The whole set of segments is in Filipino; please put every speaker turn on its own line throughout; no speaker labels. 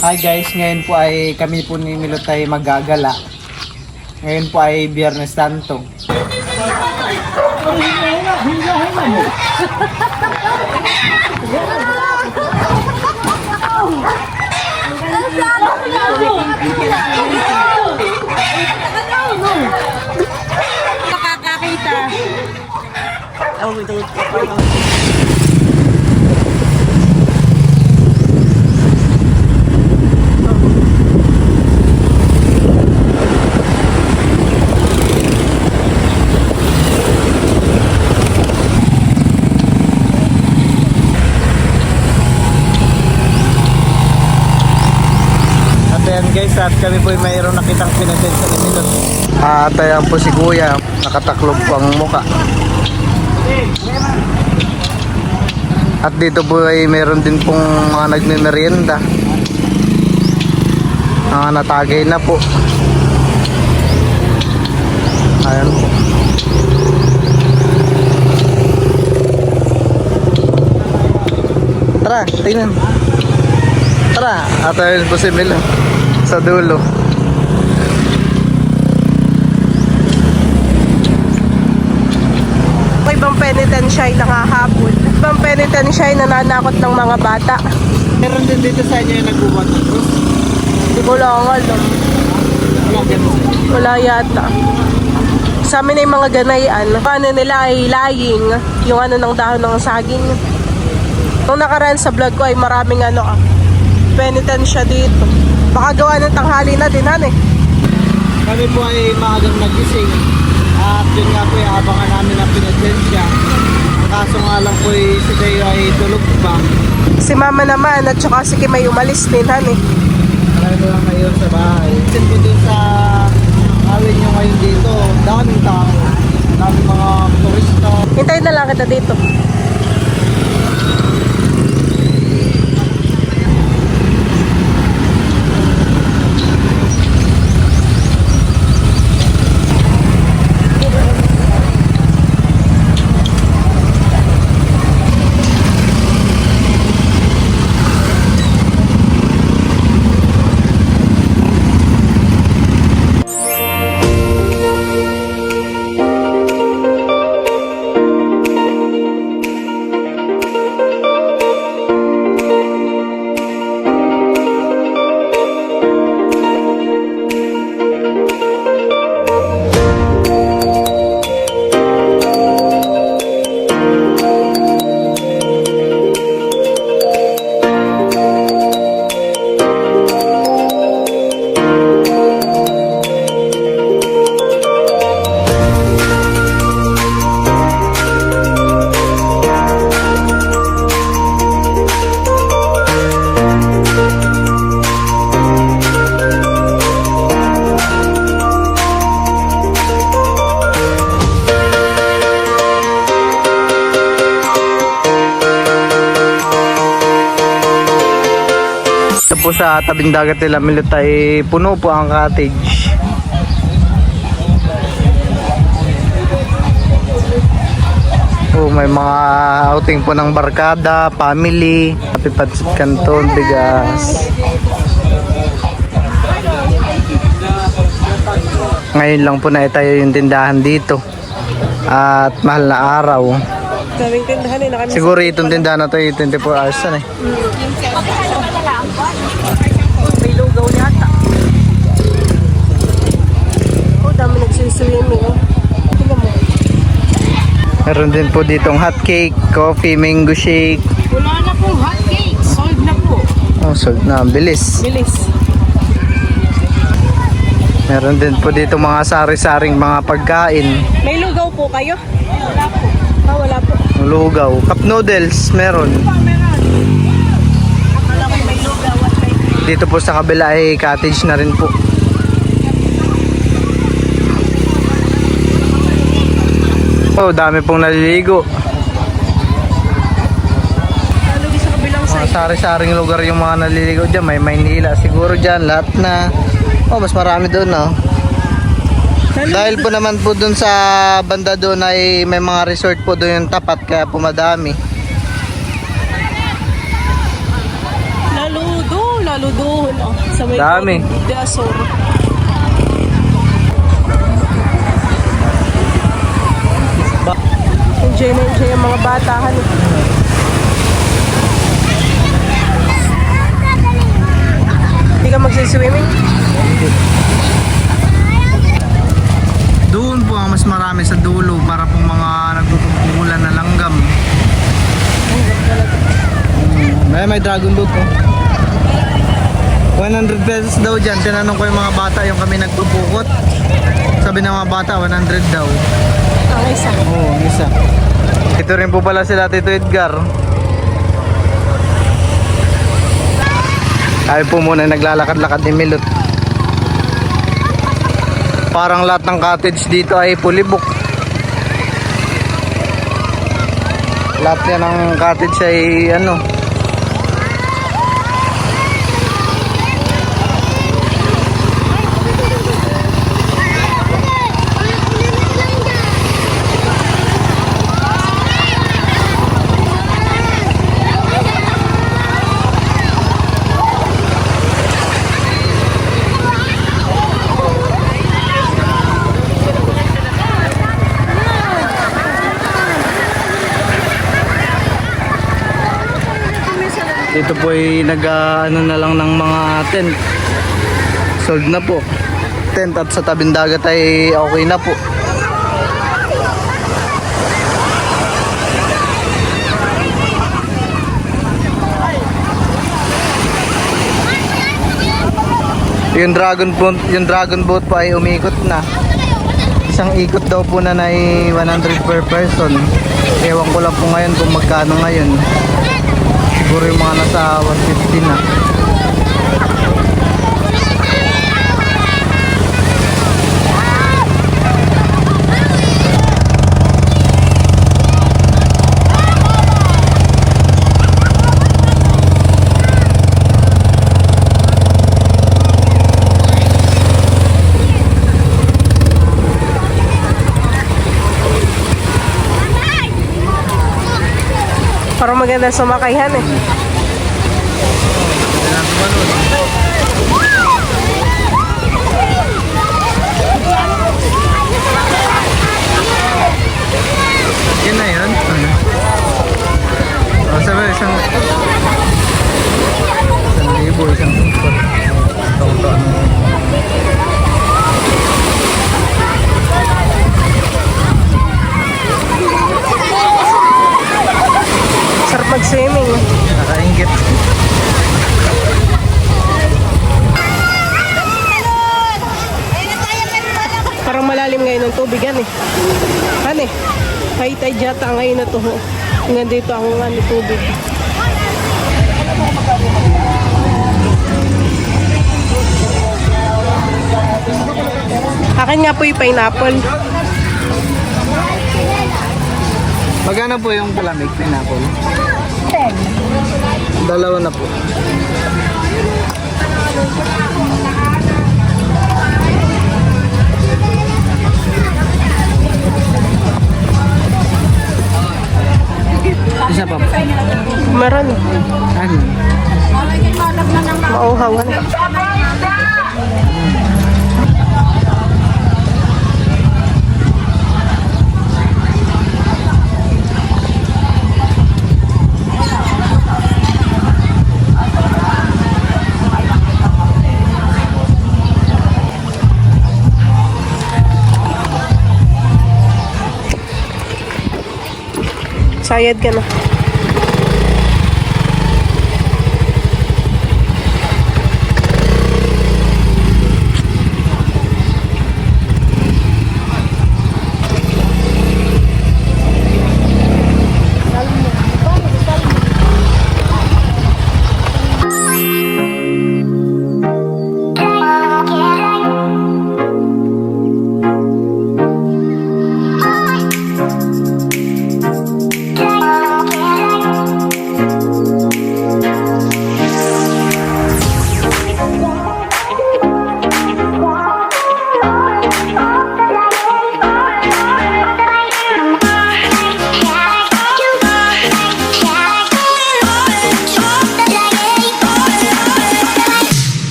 Hi guys, ngayon po ay kami po ni Milot ay magagala. Ngayon po ay Biyernes Santo.
Makakakita. Oh, ito.
Guys, at kami po ay mayroon nakitang pinatensya ni Milot. At ayan po si Kuya, nakataklob po ang muka. At dito po ay mayroon din pong mga nagmimerienda. Mga natagay na po. Ayan po. Tara, tingnan. Tara, at ayun po si Milot sa dulo.
Ibang penitensya ay nangahabol. Ibang penitensya ay nananakot ng mga bata.
Meron din dito sa inyo yung nagbubuhat ng krus?
Hindi ko lang alam. Wala yata. Sa amin ay mga ganayan. Paano nila ay lying yung ano ng dahon ng saging. Nung nakaraan sa vlog ko ay maraming penitensya dito. Baka gawa ng tanghali na din,
Kami po ay maagang nagising. At yun nga po yung abangan namin ang pinatensya. Kaso nga lang po si Deo ay tulog pa.
Si mama naman at saka si Kim ay umalis din,
Marami lang ngayon sa bahay. Sin po dun sa awin nyo ngayon dito, daming tao. Daming mga turista.
Hintayin na lang kita dito.
Po sa tabing dagat nila Milot ay puno po ang cottage. May mga outing po ng barkada, family, Happy Patsit Canton, bigas. Ngayon lang po na itayo yung tindahan dito. At mahal na araw.
Daming tindahan na kami.
Siguro itong tindahan na ito ay 24 hours na
May lugaw yata. Dami nagsiswimming. Tingnan mo.
Meron din po ditong hot cake, coffee, mango shake.
Wala na pong hot cake. Sold na po.
Oh, sold na. Bilis.
Bilis.
Meron din po dito mga sari-saring mga pagkain.
May lugaw po kayo? Wala po. Wala po.
Lugaw. Cup noodles, meron.
Akala ko may lugaw at may...
Dito po sa kabila ay cottage na rin po. Oh, dami pong naliligo.
Lalo di sa kabilang
Mga
side.
sari-saring lugar yung mga naliligo dyan. May Maynila siguro dyan. Lahat na. Oh, mas marami doon, no? Dahil po naman po doon sa banda doon ay may mga resort po doon yung tapat. Kaya po madami.
Lalo saluduhon, oh. Sa may
Dami.
De Azor. Enjoy na enjoy ang mga batahan. Hindi ka magsiswimming?
Doon po ang mas marami sa dulo para pong mga nagpupukulan na langgam. May dragon boat po. 100 pesos daw dyan. Tinanong ko yung mga bata yung kami nagpupukot. Sabi ng mga bata 100 daw.
Ang isa.
Oo, ang isa. Ito rin po pala sila Tito Edgar. Tayo po muna naglalakad-lakad ni Milot. Parang lahat ng cottage dito ay pulibok. Lahat yan ng cottage ay ano. Dito po ay ano na lang ng mga tent. Sold na po. Tent at sa tabing dagat ay okay na po. Yung dragon boat po ay umikot na. Isang ikot daw po na 100 per person. Ewan ko lang po ngayon kung magkano ngayon. Siguro yung mga nasa 150 na.
Parang maganda sumakayhan eh.
Yan na yun. O sabi, isang libo, isang import.
Sarap mag-swimming.
Nakaingit.
Parang malalim ngayon ng tubig yan eh. Ano eh? High tide yata ngayon na to. Hanggang dito ang tubig. Akin nga po yung pineapple.
Magkano po yung palamig pineapple? 10. Dalawa na po. Isa pa po.
Meron.
Ano?
Mauhawan. Sayad ka na.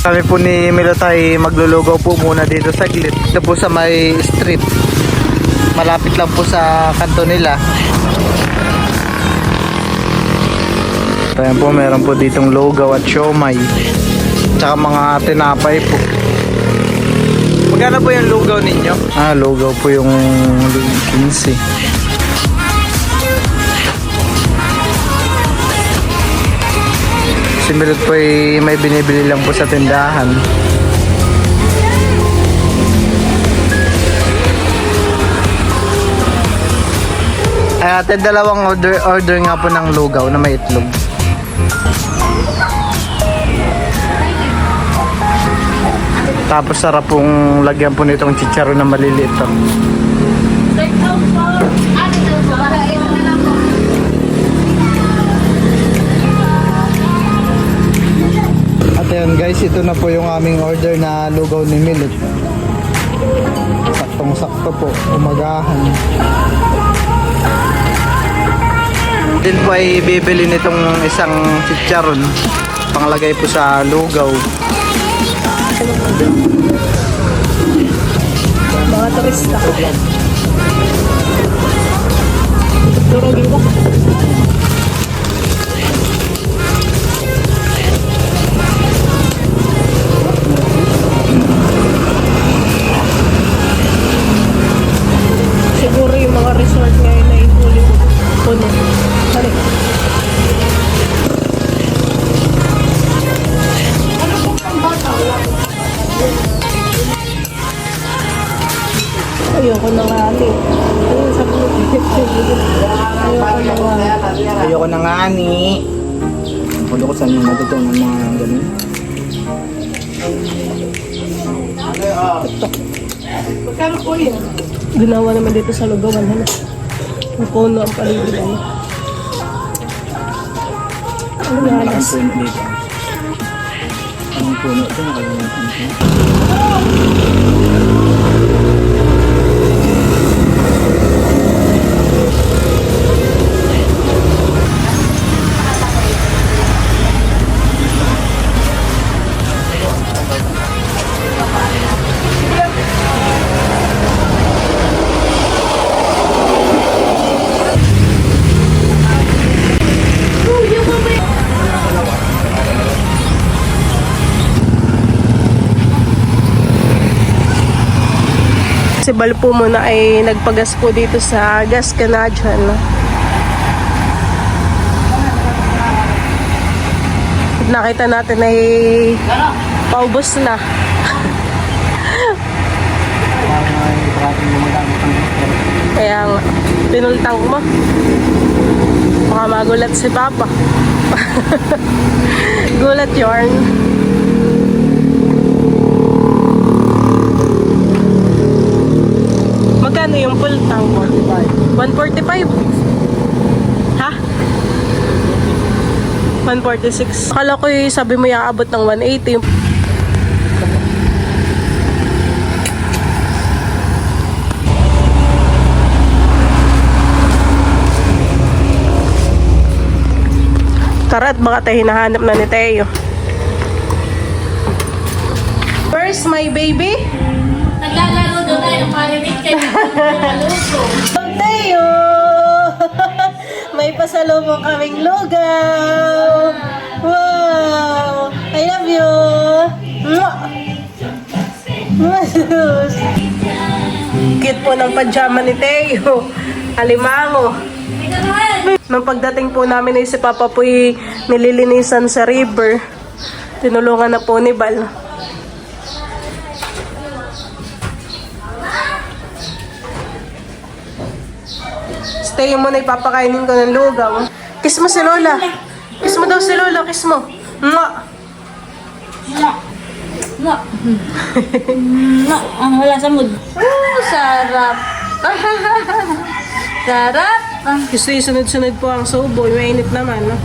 Kami po ni Milot ay maglulugaw po muna dito saglit. Ito po sa may street. Malapit lang po sa kanto nila. Ayan po, meron po ditong lugaw at siomay. Tsaka mga tinapay po. Magkano po yung lugaw ninyo? Lugaw po yung 15. Si Milot po ay may binibili lang po sa tindahan. Ay ate, dalawang order nga po ng lugaw na may itlog. Tapos sarap pong lagyan po nitong chicharon na maliliit to. At ayan guys, ito na po yung aming order na lugaw ni Milot. Saktong sakto po, umagahan. Din po ay bibili nitong isang chicharon panglagay po sa lugaw.
Mga turista. Durugin ko. Siguro yung mga resort ngayon ay fully puno. Sorry. Ayoko na nga ate. Ayun, sabi mo.
Ayoko na nga ni. Kulo ko saan yung natutunan mga ganun.
Magkano po yun? Ginawa naman dito sa lugawan. Ang puno ang paligid. Ano nga alas?
Anong puno ito? Nakalimutan ko.
Si Bal po muna ay nagpagas po dito sa gas Canadian. Nakita natin ay paubos na. Kaya nga, pinultang mo. Baka magulat si Papa. Gulat yarn. Magkano yung full tank? 145. Ha? 146. Akala ko yung sabi mo iaabot ng 180. Tara at baka tayo hinahanap na ni Teo. Where's my baby?
Naglalaro doon tayo, parinig kayo.
Teo! May pasalubong kaming lugaw! Wow! I love you! Mwah! Masus! Cute po ng pajama ni Teo. Alimango. Nung pagdating po namin ay si Papa po'y nililinisan sa river. Tinulungan na po ni Bal. Stay mo na ipapakainin ko ng lugaw. Kiss mo si Lola. Kiss mo daw si Lola. Kiss mo. Mwah!
No. No. Ang wala sa mood. Sarap. Sarap.
Gusto yung sunod-sunod po ang subo. Mainit naman, no?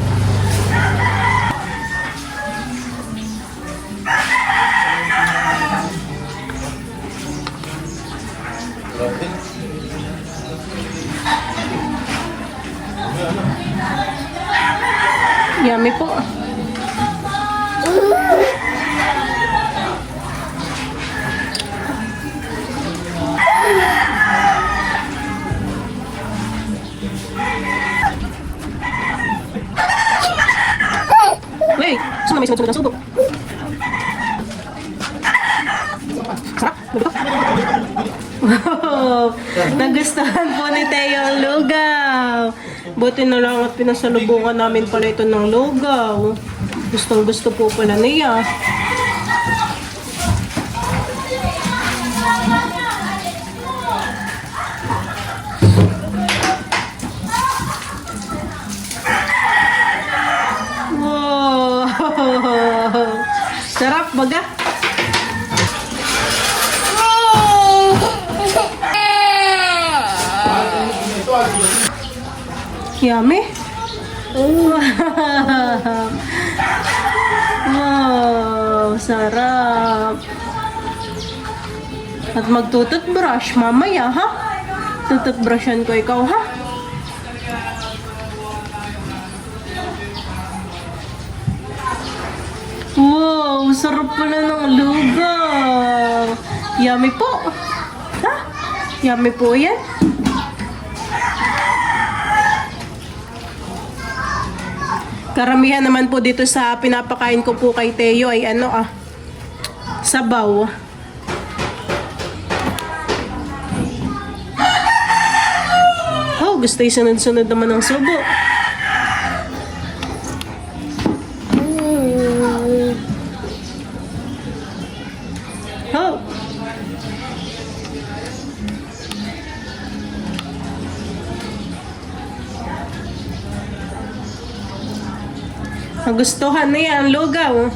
Yummy po. na may sunod-sunod na subo. Sarap. Wow! Nagustuhan po ni Teo ang lugaw. Buti na lang at pinasalubungan namin pala ito ng lugaw. Gustong gusto po pala niya. Wow! Sarap baga. Yummy. Wow, sarap. At magtututbrush mamaya, ha? Tututbrushan ko ikaw, ha? Wow, sarap pala ng lugaw. Yummy po. Ha? Yummy po yan. Karamihan naman po dito sa pinapakain ko po kay Teo ay sabaw. Oh, gusto yung sunod-sunod naman ng subo. Oh. Nagustuhan na yan, lugaw.